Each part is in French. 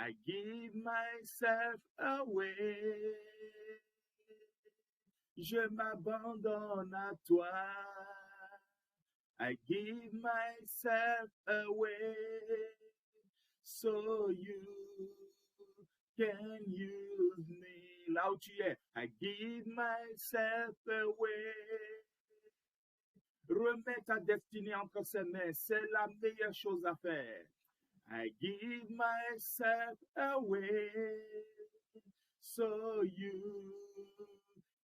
I give myself away. Je m'abandonne à toi. I give myself away so you can use me. Là où tu es, I give myself away. Remets ta destinée entre ses mains, c'est la meilleure chose à faire. I give myself away so you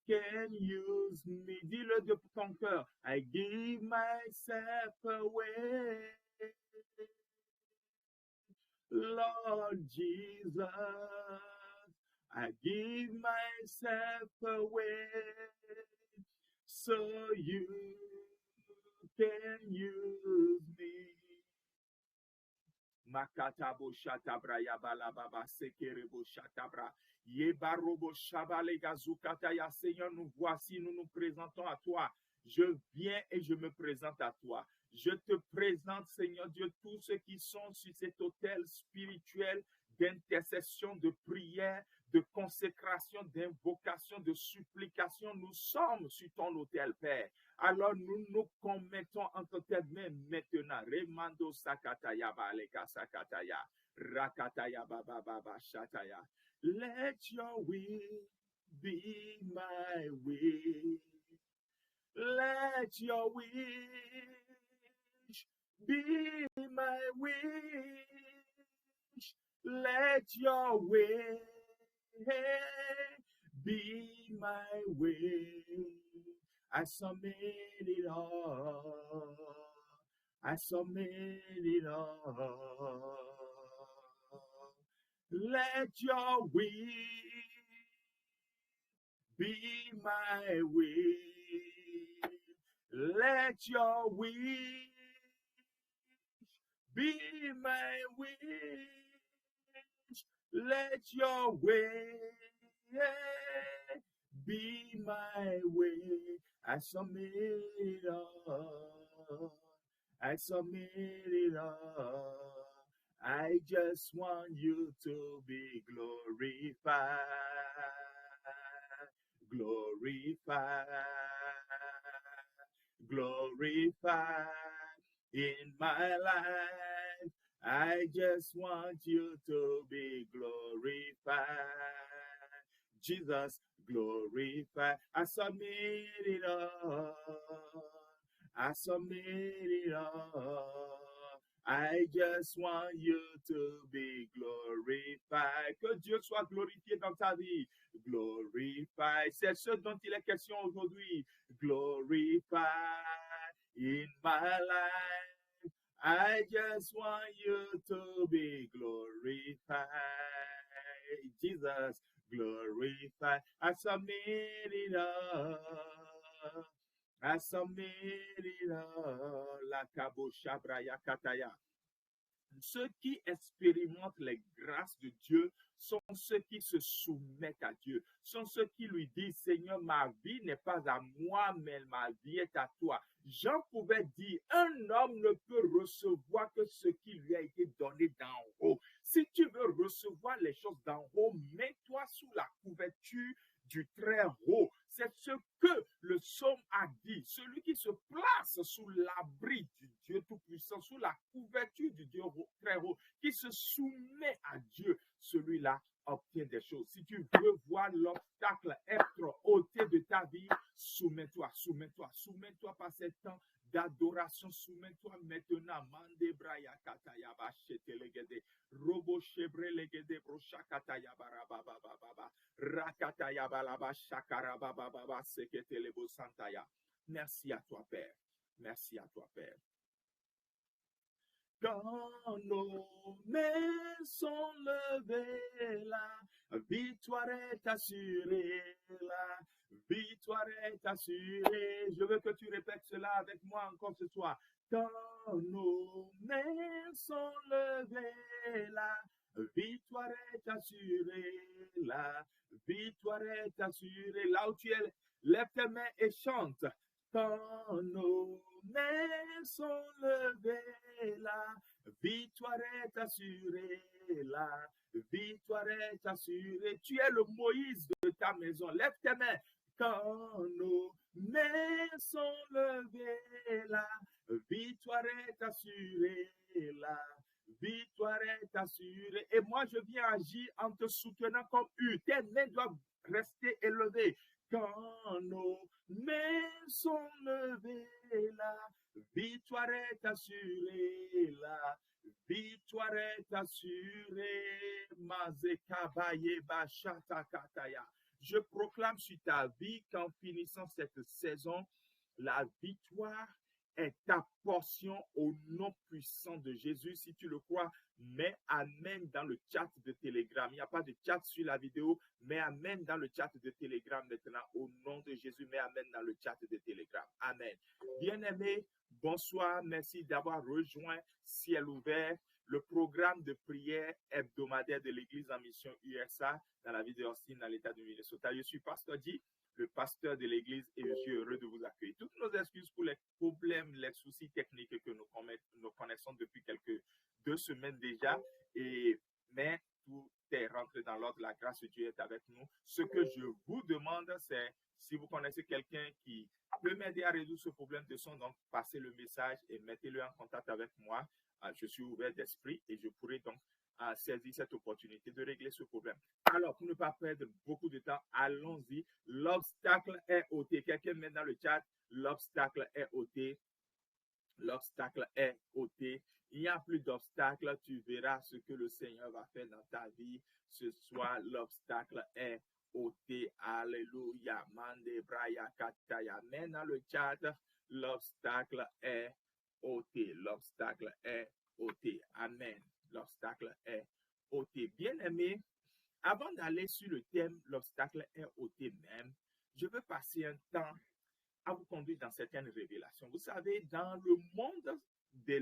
can use me. Dis-le de ton cœur. I give myself away. Lord Jesus, I give myself away so you can use me. Makatabo shatabra yabalababa sekerebo shatabra yebarobo shabalega zukataya. Seigneur, nous voici, nous nous présentons à toi. Je viens et je me présente à toi. Je te présente, Seigneur Dieu, tous ceux qui sont sur cet autel spirituel d'intercession, de prière, de consécration, d'invocation, de supplication. Nous sommes sur ton autel, Père. Alors nous nous commettons entre tes mains maintenant. Remando sakataya baleka sakataya. Rakataya baba baba shataya. Let your will be my will. Let your wish be my wish. Let your way be my way. I submit it all. I submit it all. Let your will be my will. Let your wish be my wish. Let your way be my way. I submit it all. I submit it all. I just want you to be glorified. Glorified. Glorified in my life. I just want you to be glorified. Jesus, glorified. I submit it all. I submit it all. I just want you to be glorified. Que Dieu soit glorifié dans ta vie. Glorified. C'est ce dont il est question aujourd'hui. Glorified in my life. I just want you to be glorified. Jesus, glorified. I submit it all. I submit it all. La kabosha braya kataya. Ceux qui expérimentent les grâces de Dieu sont ceux qui se soumettent à Dieu, sont ceux qui lui disent, Seigneur, ma vie n'est pas à moi, mais ma vie est à toi. Jean pouvait dire, un homme ne peut recevoir que ce qui lui a été donné d'en haut. Si tu veux recevoir les choses d'en haut, mets-toi sous la couverture du très haut. C'est ce que le psaume a dit. Celui qui se place sous l'abri du Dieu Tout-Puissant, sous la couverture du Dieu très haut, qui se soumet à Dieu, celui-là obtient des choses. Si tu veux voir l'obstacle être ôté de ta vie, soumets-toi, soumets-toi, soumets-toi par ces temps d'adoration, soumets-toi maintenant. Mande braya kataya bachete legede, robo chebre legede brocha kataya barababa baba, rakataya balaba shakara baba baba sekete lebo santaya. Merci à toi, Père. Merci à toi, Père. Quand nos mains sont levées, la victoire est assurée, la victoire est assurée. Je veux que tu répètes cela avec moi encore ce soir. Quand nos mains sont levées, la victoire est assurée, la victoire est assurée. Là où tu es, lève tes mains et chante. Quand nos mains sont levées, la victoire est assurée, la victoire est assurée. Tu es le Moïse de ta maison. Lève tes mains. Quand nos mains sont levées, la victoire est assurée, la victoire est assurée. Et moi, je viens agir en te soutenant comme U. Tes mains doivent rester élevées. Quand nos mains sont levées, la victoire est assurée, la victoire est assurée. Mazekabaye bashata kataya. Je proclame sur ta vie qu'en finissant cette saison, la victoire est ta portion au nom puissant de Jésus. Si tu le crois, mets Amen dans le chat de Telegram. Il n'y a pas de chat sur la vidéo, mets Amen dans le chat de Telegram maintenant. Au nom de Jésus, mets Amen dans le chat de Telegram. Amen. Bien-aimés, bonsoir. Merci d'avoir rejoint Ciel ouvert, le programme de prière hebdomadaire de l'Église en mission USA dans la ville de Austin, dans l'État du Minnesota. Je suis Pasteur G, le pasteur de l'Église, et je suis heureux de vous accueillir. Toutes nos excuses pour les problèmes, les soucis techniques que nous connaissons depuis quelques 2 semaines déjà, mais tout est rentré dans l'ordre. La grâce de Dieu est avec nous. Ce que je vous demande, c'est si vous connaissez quelqu'un qui peut m'aider à résoudre ce problème de son, donc passez le message et mettez-le en contact avec moi. Je suis ouvert d'esprit et je pourrai donc saisir cette opportunité de régler ce problème. Alors, pour ne pas perdre beaucoup de temps, allons-y. L'obstacle est ôté. Quelqu'un met dans le chat, l'obstacle est ôté. L'obstacle est ôté. Il n'y a plus d'obstacle. Tu verras ce que le Seigneur va faire dans ta vie. Ce soir, l'obstacle est ôté. Alléluia. Mande braya kataya. Mets dans le chat, l'obstacle est ôté. L'obstacle est ôté. Amen. L'obstacle est ôté. Bien-aimé, avant d'aller sur le thème « L'obstacle est ôté » même, je veux passer un temps à vous conduire dans certaines révélations. Vous savez, dans le monde des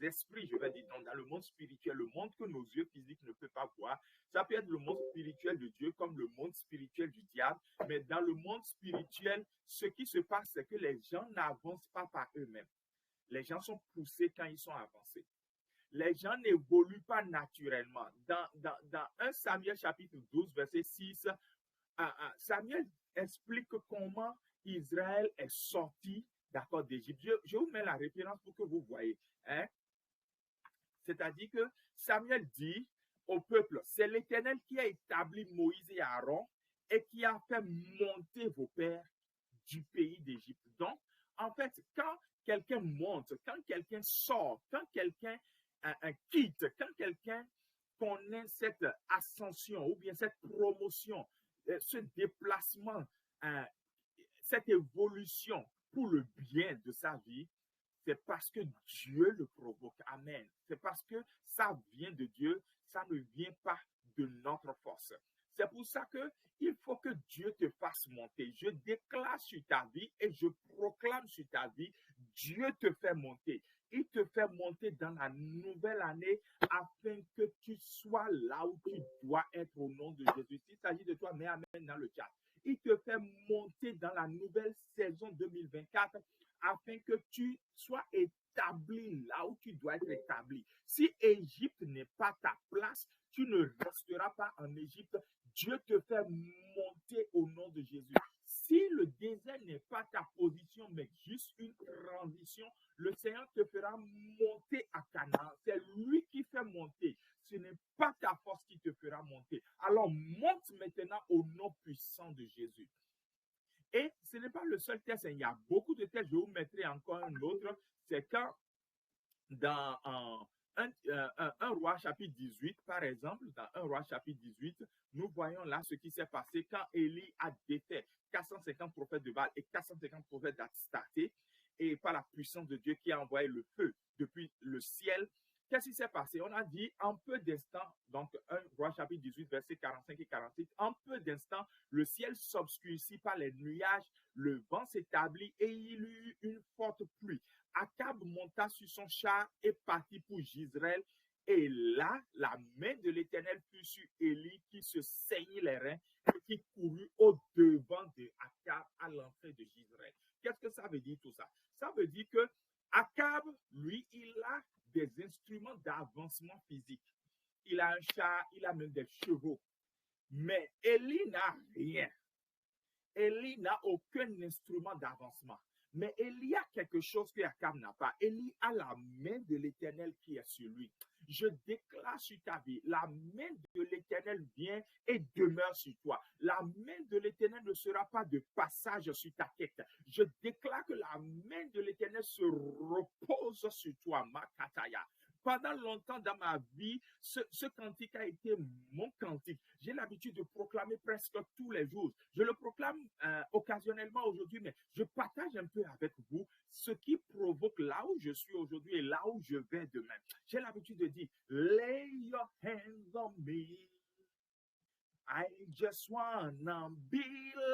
esprits, je vais dire, dans le monde spirituel, le monde que nos yeux physiques ne peuvent pas voir, ça peut être le monde spirituel de Dieu comme le monde spirituel du diable, mais dans le monde spirituel, ce qui se passe, c'est que les gens n'avancent pas par eux-mêmes. Les gens sont poussés quand ils sont avancés. Les gens n'évoluent pas naturellement. Dans 1 Samuel chapitre 12, verset 6, Samuel explique comment Israël est sorti d'Égypte. Je vous mets la référence pour que vous voyez. Hein? C'est-à-dire que Samuel dit au peuple, c'est l'Éternel qui a établi Moïse et Aaron et qui a fait monter vos pères du pays d'Égypte. Donc, en fait, quand quelqu'un monte, quand quelqu'un sort, quand quelqu'un quitte, quand quelqu'un connaît cette ascension ou bien cette promotion, ce déplacement, cette évolution pour le bien de sa vie, c'est parce que Dieu le provoque. Amen. C'est parce que ça vient de Dieu, ça ne vient pas de notre force. C'est pour ça qu'il faut que Dieu te fasse monter. Je déclare sur ta vie et je proclame sur ta vie, Dieu te fait monter. Il te fait monter dans la nouvelle année afin que tu sois là où tu dois être au nom de Jésus. S'il s'agit de toi, mets Amen dans le chat. Il te fait monter dans la nouvelle saison 2024 afin que tu sois établi là où tu dois être établi. Si Égypte n'est pas ta place, tu ne resteras pas en Égypte. Dieu te fait monter au nom de Jésus. Si le désert n'est pas ta position, mais juste une transition, le Seigneur te fera monter à Canaan. C'est lui qui fait monter. Ce n'est pas ta force qui te fera monter. Alors monte maintenant au nom puissant de Jésus. Et ce n'est pas le seul test. Il y a beaucoup de tests. Je vous mettrai encore un autre. C'est quand dans un roi chapitre 18, par exemple, dans un roi chapitre 18, nous voyons là ce qui s'est passé quand Élie a défait 450 prophètes de Baal et 450 prophètes d'Astarté, et par la puissance de Dieu qui a envoyé le feu depuis le ciel. Qu'est-ce qui s'est passé? On a dit en peu d'instants, donc 1 roi chapitre 18, versets 45 et 46, en peu d'instants, le ciel s'obscurcit par les nuages, le vent s'établit et il y eut une forte pluie. Akab monta sur son char et partit pour Jezreel. Et là, la main de l'Éternel fut sur Élie qui se saignit les reins et qui courut au devant de Akab à l'entrée de Jezreel. Qu'est-ce que ça veut dire tout ça? Ça veut dire que Akab, lui, il a des instruments d'avancement physique. Il a un char, il a même des chevaux. Mais Élie n'a rien. Élie n'a aucun instrument d'avancement. Mais il y a quelque chose que Akab n'a pas. Élie a la main de l'Éternel qui est sur lui. Je déclare sur ta vie, la main de l'Éternel vient et demeure sur toi. La main de l'Éternel ne sera pas de passage sur ta tête. Je déclare que la main de l'Éternel se repose sur toi, Makataya. Pendant longtemps dans ma vie, ce cantique a été mon cantique. J'ai l'habitude de proclamer presque tous les jours. Je le proclame occasionnellement aujourd'hui, mais je partage un peu avec vous ce qui provoque là où je suis aujourd'hui et là où je vais demain. J'ai l'habitude de dire, lay your hands on me. I just wanna be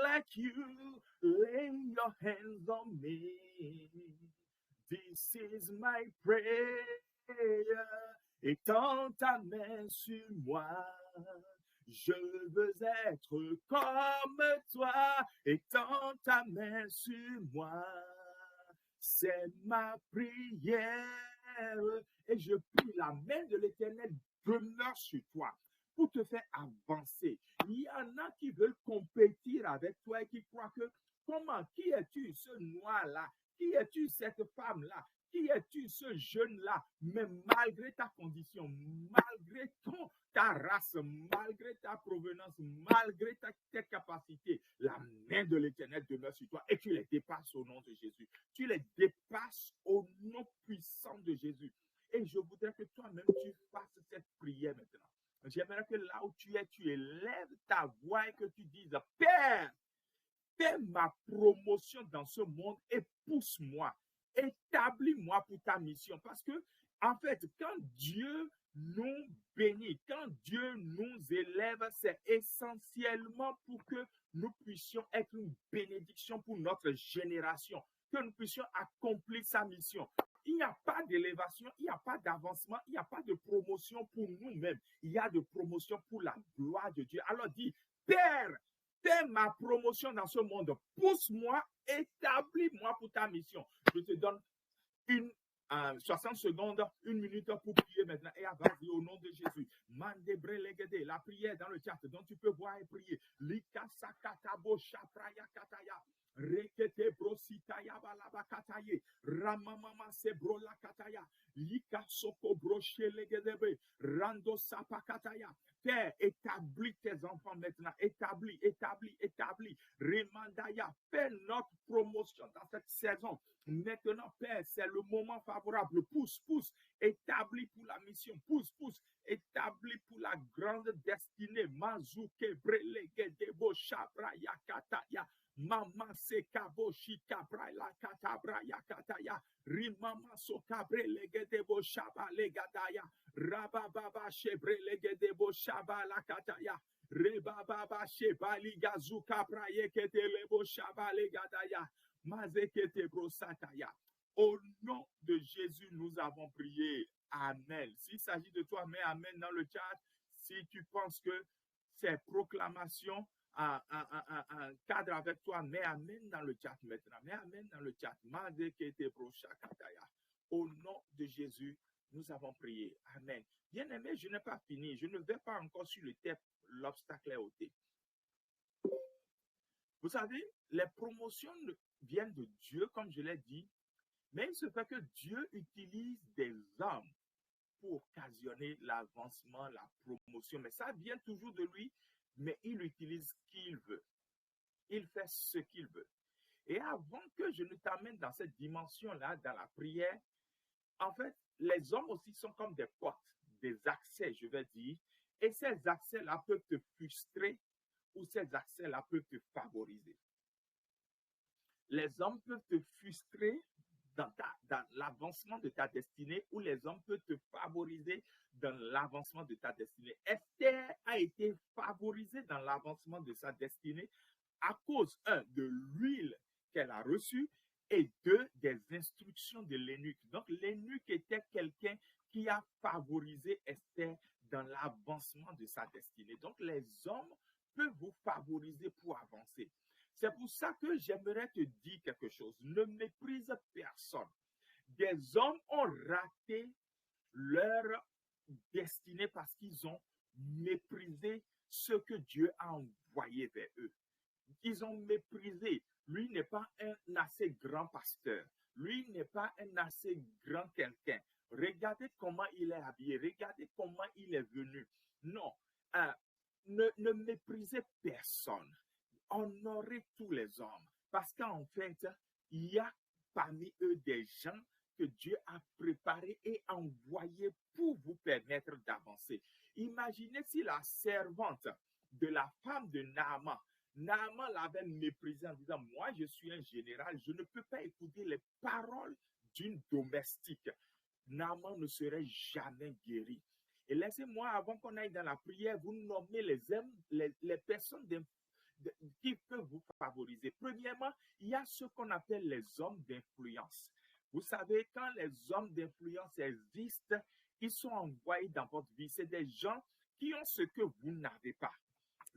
like you. Lay your hands on me. This is my prayer. Étends ta main sur moi. Je veux être comme toi. Étends ta main sur moi. C'est ma prière. Et je prie, la main de l'Éternel demeure sur toi pour te faire avancer. Il y en a qui veulent compétir avec toi et qui croient que, comment, qui es-tu, ce noir-là? Qui es-tu, cette femme-là? Qui es-tu, ce jeune-là? Mais malgré ta condition, malgré ta race, malgré ta provenance, malgré tes capacités, la main de l'Éternel demeure sur toi et tu les dépasses au nom de Jésus. Tu les dépasses au nom puissant de Jésus. Et je voudrais que toi-même, tu fasses cette prière maintenant. J'aimerais que là où tu es, tu élèves ta voix et que tu dises, Père, fais ma promotion dans ce monde et pousse-moi. Établis-moi pour ta mission. Parce que, en fait, quand Dieu nous bénit, quand Dieu nous élève, c'est essentiellement pour que nous puissions être une bénédiction pour notre génération, que nous puissions accomplir sa mission. Il n'y a pas d'élévation, il n'y a pas d'avancement, il n'y a pas de promotion pour nous-mêmes. Il y a de promotion pour la gloire de Dieu. Alors dis, Père, fais ma promotion dans ce monde. Pousse-moi, établis-moi pour ta mission. Je te donne 60 secondes, 1 minute pour prier maintenant. Et vas-y au nom de Jésus. Mandebre legede, la prière dans le chat dont tu peux voir et prier. Lika sakatabo shapraya kataya. Rekete brositaya balabakataye. Ramamama sebro la kataya. Lika soko broche legedebe. Rando sapakataya. Père, établis tes enfants maintenant. Établis. Remandaya, fais notre promotion dans cette saison. Maintenant, Père, c'est le moment favorable. Pousse. Établis pour la mission. Pousse. Établis pour la grande destinée. Mazuke brelege debo shabra yakataya. Mama sekabo shikabra la katabra yakataya. Rimama sokabre legedebo shaba legadaya. Rabababa shebre legedebo shaba la kataya. Rebababa sheba ligazuka praye ketelebo shaba legadaya. Mazekete brosataya. Au nom de Jésus, nous avons prié. Amen. S'il s'agit de toi, mets Amen dans le chat. Si tu penses que ces proclamations un cadre avec toi, mets Amen dans le chat maintenant. Mets Amen dans le chat. Au nom de Jésus, nous avons prié. Amen. Bien-aimé, je n'ai pas fini. Je ne vais pas encore sur le thème l'obstacle est ôté. Vous savez, les promotions viennent de Dieu, comme je l'ai dit, mais il se fait que Dieu utilise des hommes pour occasionner l'avancement, la promotion. Mais ça vient toujours de lui, mais il utilise ce qu'il veut. Il fait ce qu'il veut. Et avant que je ne t'amène dans cette dimension-là, dans la prière, en fait, les hommes aussi sont comme des portes, des accès, je vais dire. Et ces accès-là peuvent te frustrer ou ces accès-là peuvent te favoriser. Les hommes peuvent te frustrer dans l'avancement de ta destinée ou les hommes peuvent te favoriser dans l'avancement de ta destinée. Esther a été favorisée dans l'avancement de sa destinée à cause, de l'huile qu'elle a reçue et des instructions de l'eunuque. Donc, l'eunuque était quelqu'un qui a favorisé Esther dans l'avancement de sa destinée. Donc, les hommes peuvent vous favoriser pour avancer. C'est pour ça que j'aimerais te dire quelque chose. Ne méprise personne. des hommes ont raté leur destinée parce qu'ils ont méprisé ce que Dieu a envoyé vers eux. Ils ont méprisé. Lui n'est pas un assez grand pasteur. Lui n'est pas un assez grand quelqu'un. Regardez comment il est habillé. Regardez comment il est venu. Non. Ne méprisez personne. Honorez tous les hommes. Parce qu'en fait, il y a parmi eux des gens que Dieu a préparés et envoyés pour vous permettre d'avancer. Imaginez si la servante de la femme de Naaman l'avait méprisé en disant, moi je suis un général, je ne peux pas écouter les paroles d'une domestique. Naaman ne serait jamais guéri. Et laissez-moi, avant qu'on aille dans la prière, vous nommer les personnes qui peuvent vous favoriser. Premièrement, il y a ce qu'on appelle les hommes d'influence. Vous savez, quand les hommes d'influence existent, ils sont envoyés dans votre vie. C'est des gens qui ont ce que vous n'avez pas.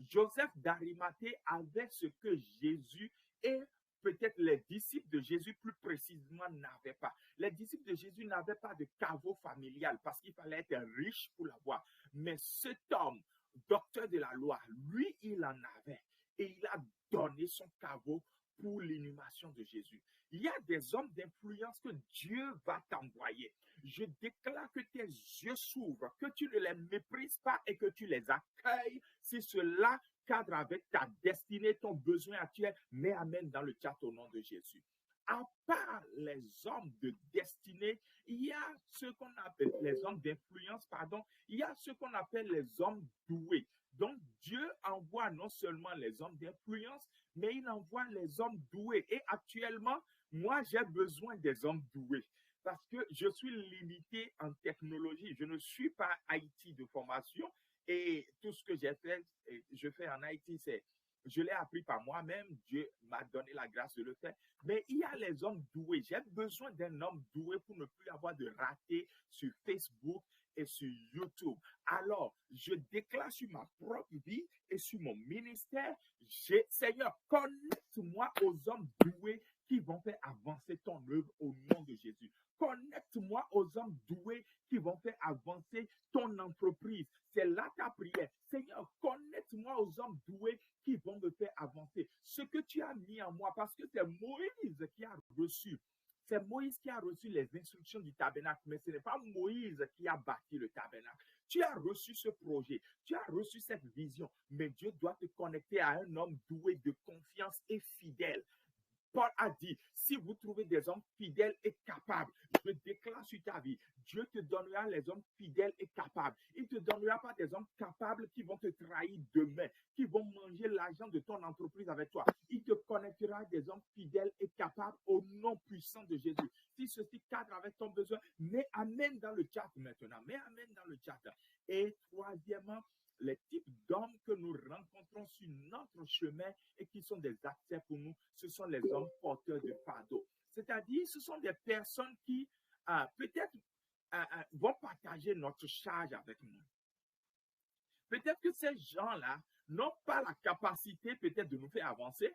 Joseph d'Arimathée avait ce que Jésus et peut-être les disciples de Jésus plus précisément n'avaient pas. Les disciples de Jésus n'avaient pas de caveau familial parce qu'il fallait être riche pour l'avoir. Mais cet homme, docteur de la loi, lui, il en avait. Et il a donné son caveau pour l'inhumation de Jésus. Il y a des hommes d'influence que Dieu va t'envoyer. Je déclare que tes yeux s'ouvrent, que tu ne les méprises pas et que tu les accueilles si cela cadre avec ta destinée, ton besoin actuel, mais amène dans le chat au nom de Jésus. À part les hommes de destinée, il y a ce qu'on appelle les hommes d'influence, pardon, il y a ce qu'on appelle les hommes doués. Donc, Dieu envoie non seulement les hommes d'influence, mais il envoie les hommes doués. Et actuellement, moi, j'ai besoin des hommes doués parce que je suis limité en technologie. Je ne suis pas IT de formation et tout ce que je fais en IT, je l'ai appris par moi-même. Dieu m'a donné la grâce de le faire. Mais il y a les hommes doués. J'ai besoin d'un homme doué pour ne plus avoir de ratés sur Facebook et sur YouTube. Alors, je déclare sur ma propre vie et sur mon ministère, Seigneur, connecte-moi aux hommes doués qui vont faire avancer ton œuvre au nom de Jésus. Connecte-moi aux hommes doués qui vont faire avancer ton entreprise. C'est là ta prière. Seigneur, connecte-moi aux hommes doués qui vont me faire avancer. Ce que tu as mis en moi, parce que c'est Moïse qui a reçu. C'est Moïse qui a reçu les instructions du tabernacle, mais ce n'est pas Moïse qui a bâti le tabernacle. Tu as reçu ce projet, tu as reçu cette vision, mais Dieu doit te connecter à un homme doué de confiance et fidèle. Paul a dit, si vous trouvez des hommes fidèles et capables, je déclare sur ta vie, Dieu te donnera les hommes fidèles et capables. Il ne te donnera pas des hommes capables qui vont te trahir demain, qui vont manger l'argent de ton entreprise avec toi. Il te connectera des hommes fidèles et capables au nom puissant de Jésus. Si ceci cadre avec ton besoin, mets amène dans le chat maintenant. Mets amène dans le chat. Et troisièmement, les types d'hommes que nous rencontrons sur notre chemin et qui sont des acteurs pour nous, ce sont les hommes porteurs de fardeau. C'est-à-dire, ce sont des personnes qui peut-être vont partager notre charge avec nous. Peut-être que ces gens-là n'ont pas la capacité peut-être de nous faire avancer,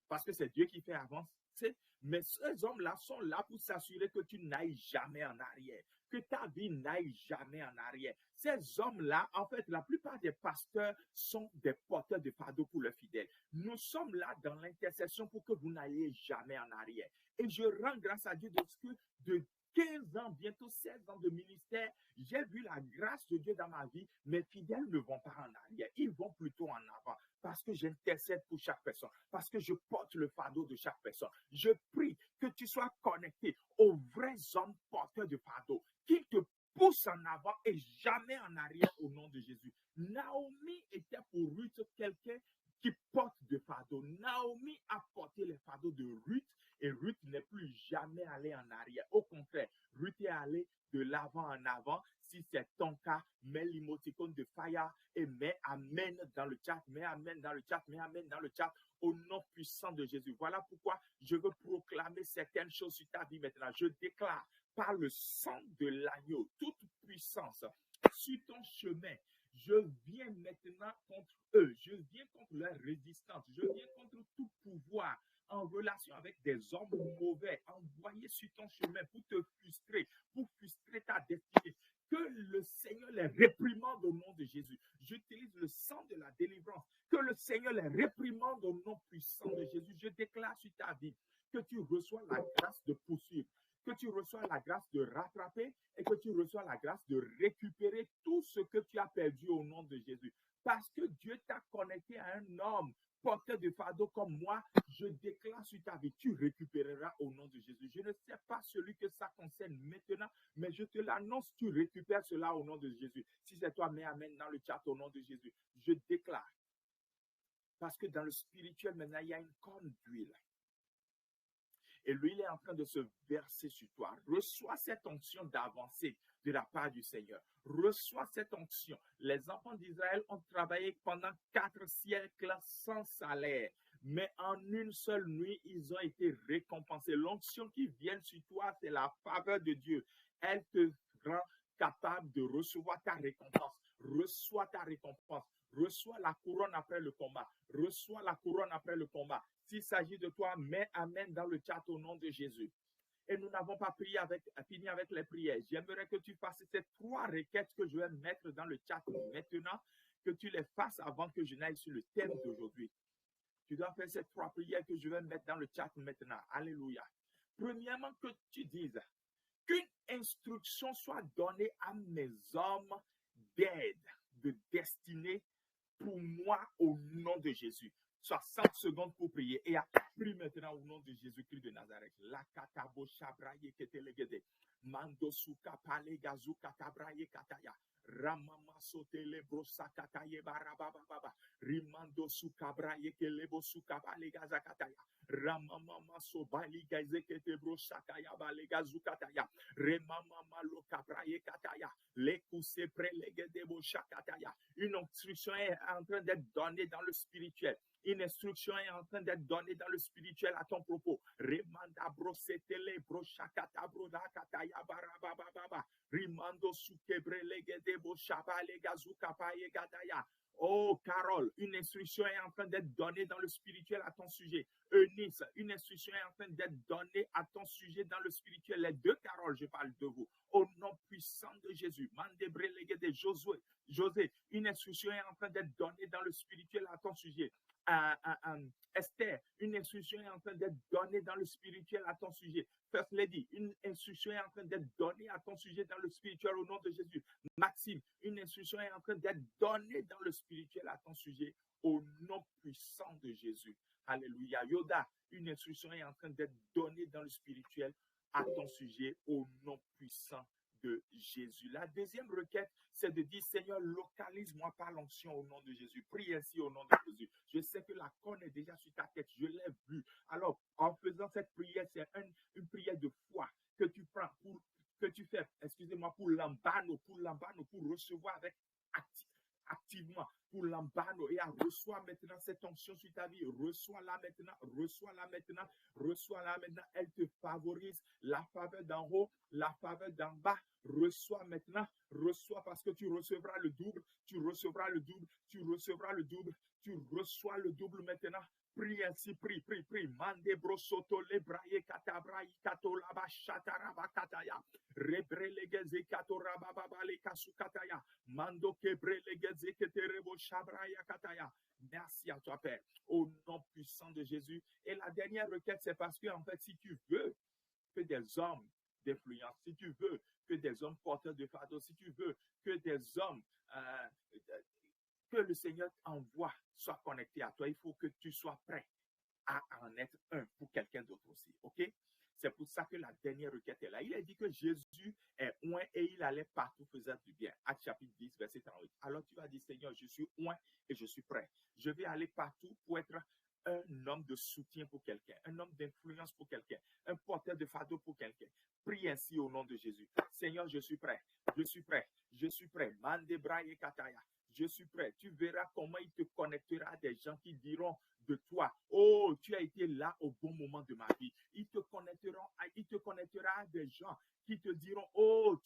parce que c'est Dieu qui fait avancer, mais ces hommes-là sont là pour s'assurer que tu n'ailles jamais en arrière, que ta vie n'aille jamais en arrière. Ces hommes-là, en fait, la plupart des pasteurs sont des porteurs de fardeau pour leurs fidèles. Nous sommes là dans l'intercession pour que vous n'alliez jamais en arrière. Et je rends grâce à Dieu de ce que de 15 ans, bientôt 16 ans de ministère, j'ai vu la grâce de Dieu dans ma vie. Mes fidèles ne vont pas en arrière, ils vont plutôt en avant parce que j'intercède pour chaque personne, parce que je porte le fardeau de chaque personne. Je prie que tu sois connecté aux vrais hommes porteurs de fardeau, qu'ils te poussent en avant et jamais en arrière au nom de Jésus. Naomi était pour Ruth quelqu'un qui porte de fardeau. Naomi a porté les fardeaux de Ruth et Ruth n'est plus jamais allée en arrière. Au contraire, Ruth est allée de l'avant en avant. Si c'est ton cas, mets l'émoticône de fire et mets amen dans le chat, mets amen dans le chat, mets amen dans le chat au nom puissant de Jésus. Voilà pourquoi je veux proclamer certaines choses sur ta vie maintenant. Je déclare par le sang de l'agneau toute puissance sur ton chemin. Je viens maintenant contre eux. Je viens contre leur résistance. Je viens contre tout pouvoir en relation avec des hommes mauvais envoyés sur ton chemin pour te frustrer, pour frustrer ta destinée. Que le Seigneur les réprimande au nom de Jésus. J'utilise le sang de la délivrance. Que le Seigneur les réprimande au nom puissant de Jésus. Je déclare sur ta vie que tu reçois la grâce de poursuivre, que tu reçois la grâce de rattraper et que tu reçois la grâce de récupérer tout ce que tu as perdu au nom de Jésus. Parce que Dieu t'a connecté à un homme porteur de fardeau comme moi, je déclare sur ta vie, tu récupéreras au nom de Jésus. Je ne sais pas celui que ça concerne maintenant, mais je te l'annonce, tu récupères cela au nom de Jésus. Si c'est toi, mets amen dans le chat au nom de Jésus. Je déclare. Parce que dans le spirituel, maintenant, il y a une corne d'huile. Et l'huile est en train de se verser sur toi. Reçois cette onction d'avancer de la part du Seigneur. Reçois cette onction. Les enfants d'Israël ont travaillé pendant 4 siècles sans salaire. Mais en une seule nuit, ils ont été récompensés. L'onction qui vient sur toi, c'est la faveur de Dieu. Elle te rend capable de recevoir ta récompense. Reçois ta récompense. Reçois la couronne après le combat. Reçois la couronne après le combat. S'il s'agit de toi, mets amen dans le chat au nom de Jésus. Et nous n'avons pas fini avec les prières. J'aimerais que tu fasses ces 3 requêtes que je vais mettre dans le chat maintenant, que tu les fasses avant que je n'aille sur le thème d'aujourd'hui. Tu dois faire ces 3 prières que je vais mettre dans le chat maintenant. Alléluia. Premièrement, que tu dises qu'une instruction soit donnée à mes hommes d'aide, de destinée pour moi au nom de Jésus. 60 secondes pour prier. Et prie maintenant au nom de Jésus-Christ de Nazareth. La katabo shabraye ketelegede. Mando suka pale gazu katabraye kataya. Ramama sotele brosa kataye barababa. Rimando suka braye kelebo suka pale gaza kataya. Ramama so bali gaze kete brosa kaya bale gazu kataya. Remama lo kabraye kataya. Le kuse prelegede bo shakataya. Une instruction est en train d'être donnée dans le spirituel. Une instruction est en train d'être donnée dans le spirituel à ton propos. Remanda brosetele broshakata brodakataya barababa. Rimando sukebre legede bo shabale gazuka paye gadaya. Oh, Carole, une instruction est en train d'être donnée dans le spirituel à ton sujet. Eunice, une instruction est en train d'être donnée à ton sujet dans le spirituel. Les 2 Carole, je parle de vous. Au nom puissant de Jésus. Mandebre legede José, une instruction est en train d'être donnée dans le spirituel à ton sujet. Esther, une instruction est en train d'être donnée dans le spirituel à ton sujet. First Lady, une instruction est en train d'être donnée à ton sujet dans le spirituel au nom de Jésus. Maxime, une instruction est en train d'être donnée dans le spirituel à ton sujet au nom puissant de Jésus. Alléluia. Yoda, une instruction est en train d'être donnée dans le spirituel à ton sujet au nom puissant de Jésus. La deuxième requête, c'est de dire, Seigneur, localise-moi par l'onction au nom de Jésus. Prie ainsi au nom de Jésus. Je sais que la corne est déjà sur ta tête. Je l'ai vu. Alors, en faisant cette prière, c'est une prière de foi que tu prends que tu fais, pour l'ambano, pour recevoir avec activement pour l'ambano et reçois maintenant cette onction sur ta vie. Reçois-la maintenant, reçois-la maintenant, reçois-la maintenant. Elle te favorise la faveur d'en haut, la faveur d'en bas. Reçois maintenant, reçois parce que tu recevras le double, tu recevras le double, tu recevras le double, tu reçois le double maintenant. Prie ainsi, prie. Mande brosoto lebraye katabrayi katolaba shataraba kataya. Rebrelegeze katoraba babale kasukataya. Mando kebrelegeze keterebo shabraya kataya. Merci à toi, Père, au nom puissant de Jésus. Et la dernière requête, c'est parce que, en fait, si tu veux que des hommes d'influence, si tu veux que des hommes porteurs de fardeau, si tu veux que des hommes que le Seigneur envoie soient connectés à toi, il faut que tu sois prêt à en être un pour quelqu'un d'autre aussi. OK? C'est pour ça que la dernière requête est là. Il a dit que Jésus est oint et il allait partout faisant du bien. Actes chapitre 10, verset 38. Alors tu vas dire, Seigneur, je suis oint et je suis prêt. Je vais aller partout pour être un homme de soutien pour quelqu'un, un homme d'influence pour quelqu'un, un porteur de fardeau pour quelqu'un. Prie ainsi au nom de Jésus. Seigneur, je suis prêt. Je suis prêt. Je suis prêt. Mande braye kataya. Je suis prêt. Tu verras comment il te connectera à des gens qui diront de toi, oh, tu as été là au bon moment de ma vie. Il te connectera à des gens qui te diront, oh,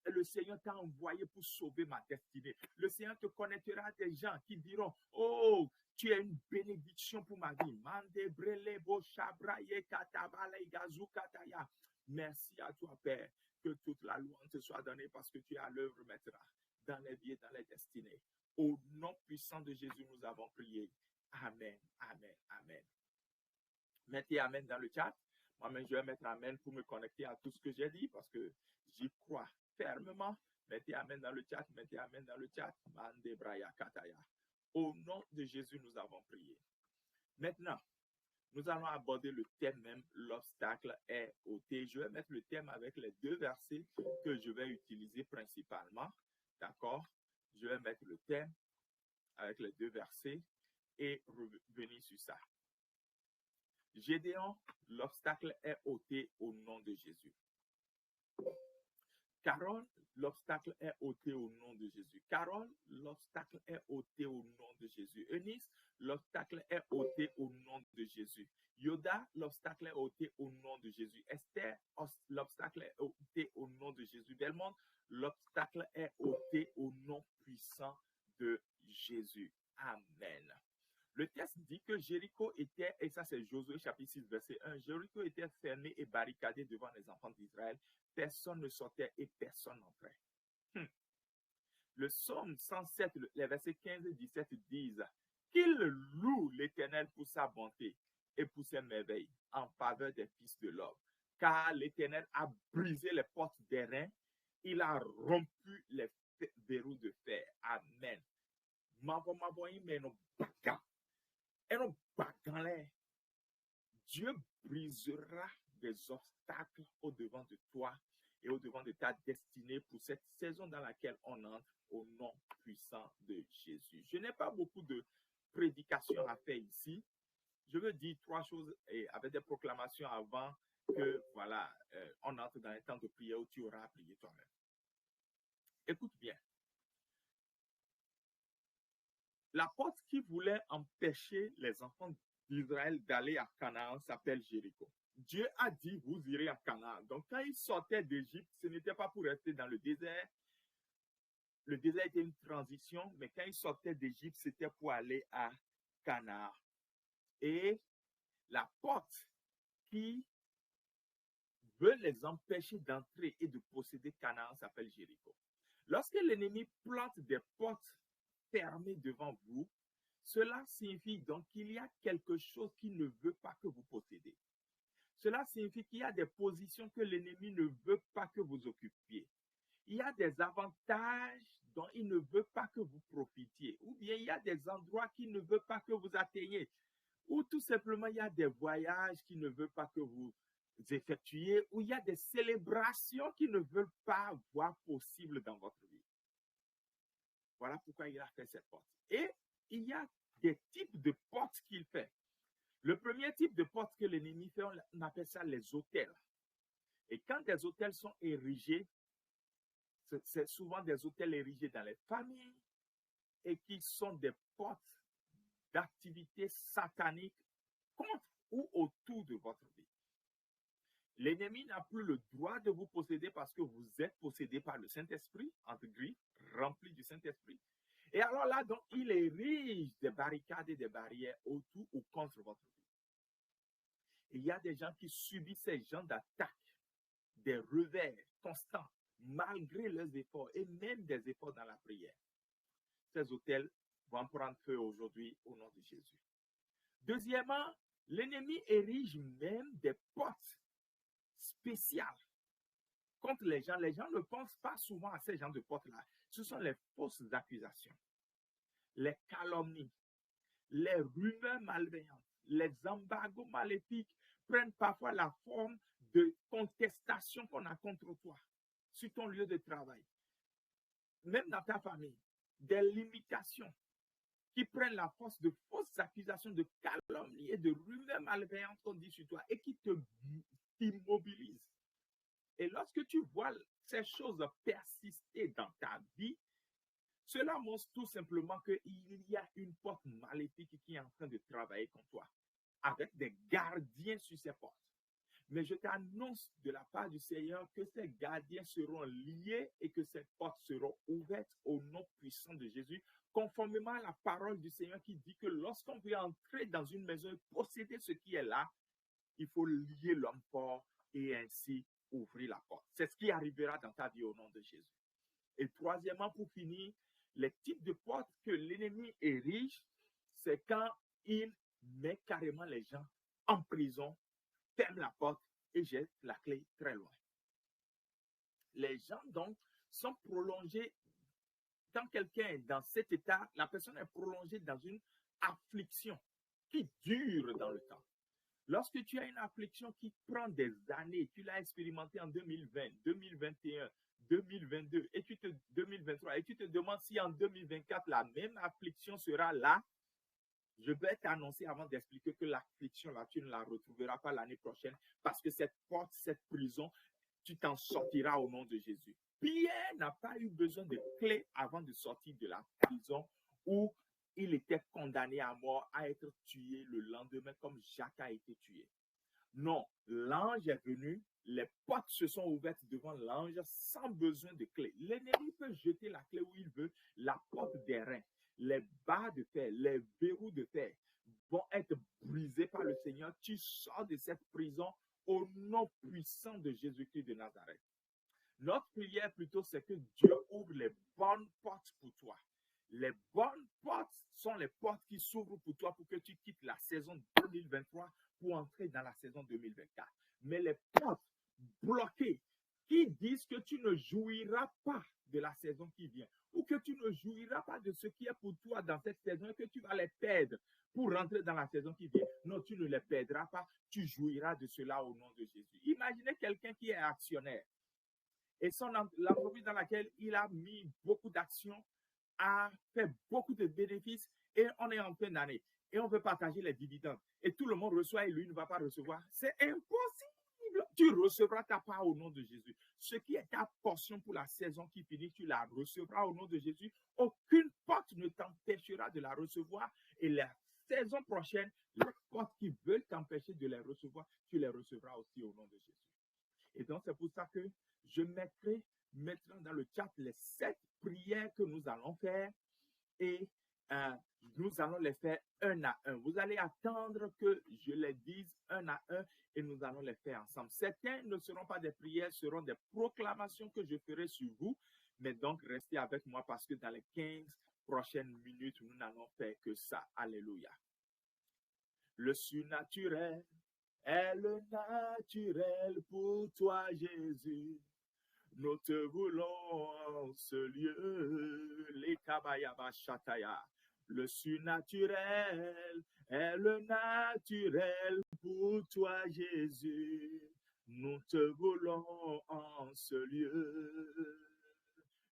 le Seigneur t'a envoyé pour sauver ma destinée. Le Seigneur te connectera à des gens qui diront, oh, tu es une bénédiction pour ma vie. Mande brele bo shabraye katabale gazu kataya. Merci à toi, Père, que toute la louange te soit donnée parce que tu es à l'œuvre maintenant dans les vies et dans les destinées. Au nom puissant de Jésus, nous avons prié. Amen, amen, amen. Mettez amen dans le chat. Moi-même, je vais mettre amen pour me connecter à tout ce que j'ai dit parce que j'y crois fermement. Mettez amen dans le chat, mettez amen dans le chat. Mande braya kataya. Au nom de Jésus, nous avons prié. Maintenant, nous allons aborder le thème même, l'obstacle est ôté. Je vais mettre le thème avec les deux versets que je vais utiliser principalement. D'accord? Je vais mettre le thème avec les deux versets et revenir sur ça. Gédéon, l'obstacle est ôté au nom de Jésus. Carole, l'obstacle est ôté au nom de Jésus. Carole, l'obstacle est ôté au nom de Jésus. Eunice, l'obstacle est ôté au nom de Jésus. Yoda, l'obstacle est ôté au nom de Jésus. Esther, l'obstacle est ôté au nom de Jésus. Belmont, l'obstacle est ôté au nom puissant de Jésus. Amen. Le texte dit que Jéricho était, et ça c'est Josué chapitre 6 verset 1, Jéricho était fermé et barricadé devant les enfants d'Israël. Personne ne sortait et personne n'entrait. Le psaume 107, les versets 15 et 17 disent qu'il loue l'Éternel pour sa bonté et pour ses merveilles en faveur des fils de l'homme. Car l'Éternel a brisé les portes d'airain, il a rompu les verrous de fer. Amen. Dieu brisera des obstacles au devant de toi et au devant de ta destinée pour cette saison dans laquelle on entre au nom puissant de Jésus. Je n'ai pas beaucoup de prédications à faire ici. Je veux dire trois choses avec des proclamations avant que, voilà, on entre dans un temps de prière où tu auras à prier toi-même. Écoute bien. La porte qui voulait empêcher les enfants d'Israël d'aller à Canaan s'appelle Jéricho. Dieu a dit, vous irez à Canaan. Donc, quand ils sortaient d'Égypte, ce n'était pas pour rester dans le désert. Le désert était une transition, mais quand ils sortaient d'Égypte, c'était pour aller à Canaan. Et la porte qui veut les empêcher d'entrer et de posséder Canaan s'appelle Jéricho. Lorsque l'ennemi plante des portes fermées devant vous, cela signifie donc qu'il y a quelque chose qu'il ne veut pas que vous possédez. Cela signifie qu'il y a des positions que l'ennemi ne veut pas que vous occupiez. Il y a des avantages dont il ne veut pas que vous profitiez. Ou bien il y a des endroits qu'il ne veut pas que vous atteigniez. Ou tout simplement il y a des voyages qu'il ne veut pas que vous effectuiez. Ou il y a des célébrations qu'il ne veut pas voir possible dans votre vie. Voilà pourquoi il a fait cette porte. Et il y a des types de portes qu'il fait. Le premier type de porte que l'ennemi fait, on appelle ça les hôtels. Et quand des hôtels sont érigés, c'est souvent des hôtels érigés dans les familles et qui sont des portes d'activités sataniques contre ou autour de votre vie. L'ennemi n'a plus le droit de vous posséder parce que vous êtes possédé par le Saint-Esprit, entre griffes, rempli du Saint-Esprit. Et alors là, donc, il érige des barricades et des barrières autour ou contre votre vie. Et il y a des gens qui subissent ces genres d'attaques, des revers constants, malgré leurs efforts et même des efforts dans la prière. Ces hôtels vont prendre feu aujourd'hui au nom de Jésus. Deuxièmement, l'ennemi érige même des portes spéciales contre les gens. Les gens ne pensent pas souvent à ces genres de portes-là. Ce sont les fausses accusations, les calomnies, les rumeurs malveillantes, les embargos maléfiques prennent parfois la forme de contestation qu'on a contre toi sur ton lieu de travail, même dans ta famille, des limitations qui prennent la force de fausses accusations, de calomnies et de rumeurs malveillantes qu'on dit sur toi et qui te immobilisent Et lorsque tu vois ces choses persister dans ta vie, cela montre tout simplement qu'il y a une porte maléfique qui est en train de travailler contre toi, avec des gardiens sur ces portes. Mais je t'annonce de la part du Seigneur que ces gardiens seront liés et que ces portes seront ouvertes au nom puissant de Jésus, conformément à la parole du Seigneur qui dit que lorsqu'on veut entrer dans une maison et posséder ce qui est là, il faut lier l'homme fort et ainsi ouvrir la porte. C'est ce qui arrivera dans ta vie au nom de Jésus. Et troisièmement, pour finir, les types de portes que l'ennemi érige, c'est quand il met carrément les gens en prison, ferme la porte et jette la clé très loin. Les gens, donc, sont prolongés. Quand quelqu'un est dans cet état, la personne est prolongée dans une affliction qui dure dans le temps. Lorsque tu as une affliction qui prend des années, tu l'as expérimenté en 2020, 2021, 2022 et 2023, et tu te demandes si en 2024 la même affliction sera là, je vais t'annoncer avant d'expliquer que l'affliction là, tu ne la retrouveras pas l'année prochaine parce que cette porte, cette prison, tu t'en sortiras au nom de Jésus. Pierre n'a pas eu besoin de clé avant de sortir de la prison où il était condamné à mort, à être tué le lendemain comme Jacques a été tué. Non, l'ange est venu, les portes se sont ouvertes devant l'ange sans besoin de clé. L'ennemi peut jeter la clé où il veut, la porte d'airain, les barres de fer, les verrous de fer vont être brisés par le Seigneur. Tu sors de cette prison au nom puissant de Jésus-Christ de Nazareth. Notre prière plutôt, c'est que Dieu ouvre les bonnes portes pour toi. Les bonnes portes sont les portes qui s'ouvrent pour toi pour que tu quittes la saison 2023 pour entrer dans la saison 2024. Mais les portes bloquées qui disent que tu ne jouiras pas de la saison qui vient ou que tu ne jouiras pas de ce qui est pour toi dans cette saison et que tu vas les perdre pour rentrer dans la saison qui vient. Non, tu ne les perdras pas, tu jouiras de cela au nom de Jésus. Imaginez quelqu'un qui est actionnaire et l'entreprise dans laquelle il a mis beaucoup d'actions a fait beaucoup de bénéfices et on est en fin d'année et on veut partager les dividendes et tout le monde reçoit et lui ne va pas recevoir. C'est impossible. Tu recevras ta part au nom de Jésus. Ce qui est ta portion pour la saison qui finit, tu la recevras au nom de Jésus. Aucune porte ne t'empêchera de la recevoir et la saison prochaine, les portes qui veulent t'empêcher de les recevoir, tu les recevras aussi au nom de Jésus. Et donc, c'est pour ça que je mettrai maintenant dans le chat les 7 prières que nous allons faire et nous allons les faire un à un. Vous allez attendre que je les dise un à un et nous allons les faire ensemble. Certains ne seront pas des prières, seront des proclamations que je ferai sur vous. Mais donc, restez avec moi parce que dans les 15 prochaines minutes, nous n'allons faire que ça. Alléluia. Le surnaturel est le naturel pour toi, Jésus. Nous te voulons en ce lieu, les kabayaba shataya. Le surnaturel est le naturel pour toi, Jésus. Nous te voulons en ce lieu.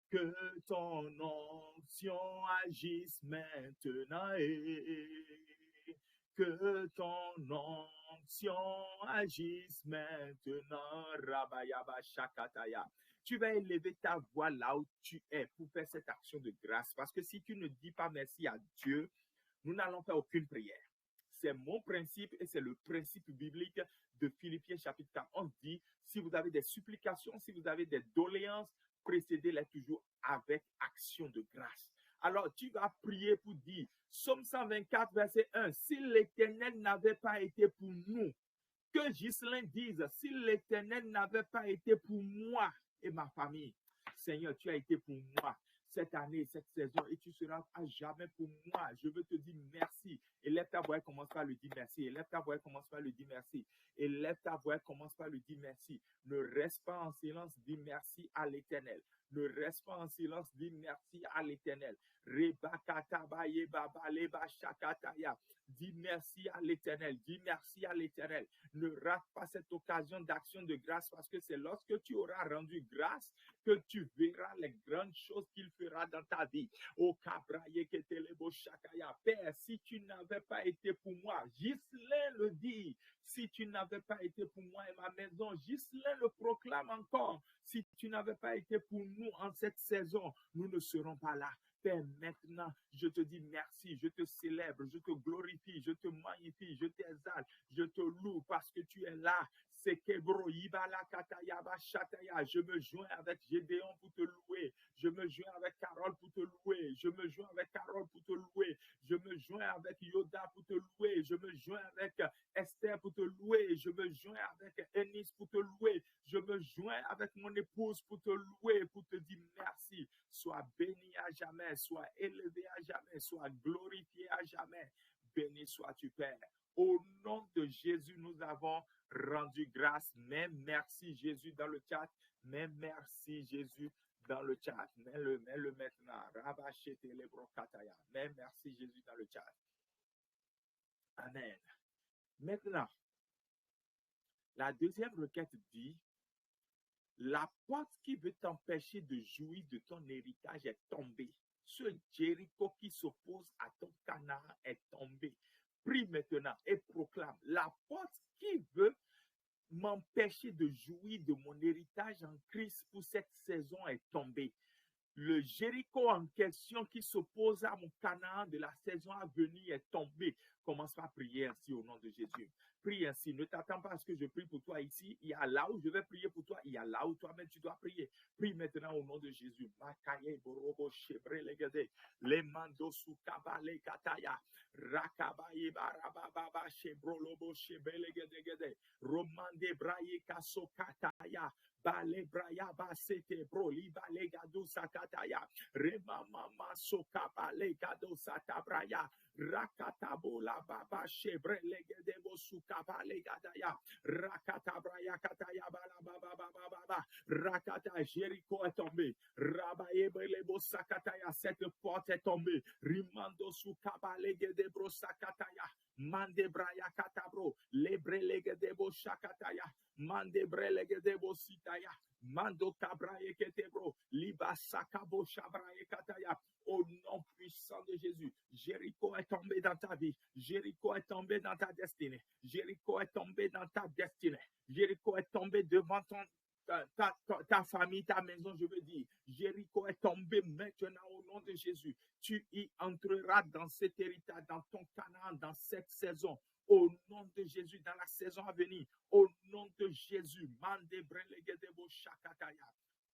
Que ton onction agisse maintenant et que ton onction agisse maintenant. Rabayaba shakataya. Tu vas élever ta voix là où tu es pour faire cette action de grâce. Parce que si tu ne dis pas merci à Dieu, nous n'allons faire aucune prière. C'est mon principe et c'est le principe biblique de Philippiens chapitre 4. On dit, si vous avez des supplications, si vous avez des doléances, précédez-les toujours avec action de grâce. Alors, tu vas prier pour dire, Psaume 124, verset 1, si l'Éternel n'avait pas été pour nous, que Ghislain dise, si l'Éternel n'avait pas été pour moi et ma famille, Seigneur, tu as été pour moi cette année, cette saison, et tu seras à jamais pour moi. Je veux te dire merci. Élève ta voix et commence par le dire merci. Élève ta voix et commence par le dire merci. Élève ta voix et commence par le dire merci. Ne reste pas en silence, dis merci à l'Éternel. Ne reste pas en silence, dis merci à l'Éternel. Rebakatabaye baba leba shakataya. Dis merci à l'Éternel, dis merci à l'Éternel. Ne rate pas cette occasion d'action de grâce parce que c'est lorsque tu auras rendu grâce que tu verras les grandes choses qu'il fera dans ta vie. Oh, Kabraye Ketelebo Shakaya. Père, si tu n'avais pas été pour moi, Ghislain le dit, si tu n'avais pas été pour moi et ma maison, Ghislain le proclame encore. Si tu n'avais pas été pour nous en cette saison, nous ne serons pas là. Père, maintenant, je te dis merci, je te célèbre, je te glorifie, je te magnifie, je t'exalte, je te loue parce que tu es là. C'est Kebro, Ibala, Kataya, Bashataya. Je me joins avec Gédéon pour te louer. Je me joins avec Carole pour te louer. Je me joins avec Carole pour te louer. Je me joins avec Yoda pour te louer. Je me joins avec Esther pour te louer. Je me joins avec Ennis pour te louer. Je me joins avec mon épouse pour te louer, pour te dire merci. Sois béni à jamais, sois élevé à jamais, sois glorifié à jamais. Béni sois-tu, Père. Au nom de Jésus, nous avons rendu grâce. Mais merci Jésus dans le chat. Mais merci Jésus dans le chat. Mets-le maintenant. Rabachete les brocataya. Mais merci Jésus dans le chat. Amen. Maintenant, la deuxième requête dit, la porte qui veut t'empêcher de jouir de ton héritage est tombée. Ce Jéricho qui s'oppose à ton Canaan est tombé. Prie maintenant et proclame, la porte qui veut m'empêcher de jouir de mon héritage en Christ pour cette saison est tombée. Le Jéricho en question qui s'oppose à mon Canaan de la saison à venir est tombé. Commence par prier ainsi au nom de Jésus. Prie ainsi. Ne t'attends pas à ce que je prie pour toi ici. Il y a là où je vais prier pour toi. Il y a là où toi-même tu dois prier. Prie maintenant au nom de Jésus. Makaye borobo shebre legede. Le mando sukaba le kataya. Rakabaye barababa shebrolobo shebe legede gede. Romande braye kaso kataya. Bale braya basete bro liba le gado sakataya. Rema mama soka bale gado satabraya. Rakatabo la baba shebre legedebo sukaba legadaya. Rakatabraya kataya bala baba baba baba. Rakata Jéricho est tombé. Rabaye belebo sakataya. Cette porte est tombée. Rimando sukaba legedebo sakataya. Mande braya katabro. Lebre legedebo shakataya. Mande brelegedebo sitaya. Mando kabraye ketebro. Liba sakabo shabraye kataya. Au nom puissant de Jésus, Jéricho est tombé dans ta vie. Jéricho est tombé dans ta destinée. Jéricho est tombé dans ta destinée. Jéricho est tombé devant ta famille, ta maison, je veux dire. Jéricho est tombé maintenant au nom de Jésus. Tu y entreras dans cet héritage, dans ton Canaan, dans cette saison. Au nom de Jésus, dans la saison à venir. Au nom de Jésus.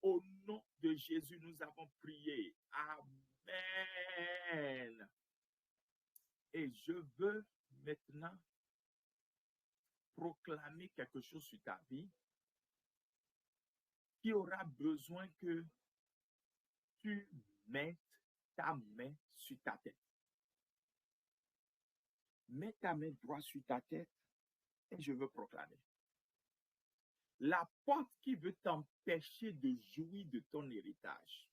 Au nom de Jésus, nous avons prié. Amen. Et je veux maintenant proclamer quelque chose sur ta vie qui aura besoin que tu mettes ta main sur ta tête. Mets ta main droite sur ta tête et je veux proclamer. La porte qui veut t'empêcher de jouir de ton héritage.